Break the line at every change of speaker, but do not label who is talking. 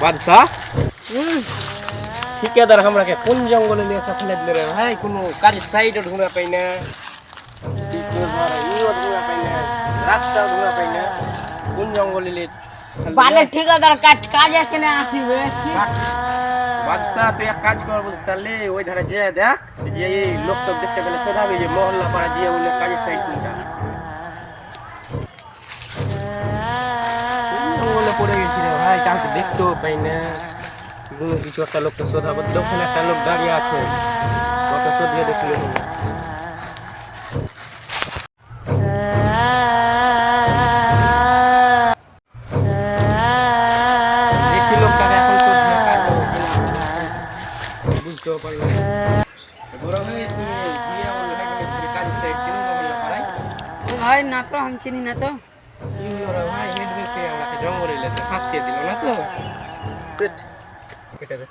বাদশা ঠিকাদার আমরাকে কোন জঙ্গলে নিয়ে ফেলে দিলে রে ভাই? কোনো কাজের সাইডও ঢুঁড়া পাই না, রাস্তাও ঢুঁড়া পাই না। কোন জঙ্গলে নিয়ে
বালে ঠিকাদার কাজ আছে না আসিবে।
বাদশা তুই এক কাজ কর বুঝ, তাহলে ওই ধারে যে দেখ, যে এই লোক তো দেখতে পেলে শোধাবে যে মহল্লা পাড়া যে ওই কাজের সাইড কোনটা। জঙ্গলে পড়ে গেছি রে ভাই, কাউকে দেখতেও পাই না। কোনো কিছু একটা লোককে শোধাবো, ওখানে একটা লোক দাঁড়িয়ে আছে, কত শোধিয়ে দেখলো। দেখি লোকটাকে এখন তো বুঝতেও পারি না। বড় ভাই তুমি বিয়ে হলো নাকি কাজের সাইড চিনো মহল্লা পাড়ায়?
ও ভাই না তো আমি চিনি না তো।
কি ওরা ভাই হেড বেঁচে আমাকে জঙ্গলে লেছে ফাঁসিয়ে দিল না তো সেট কেটে দে।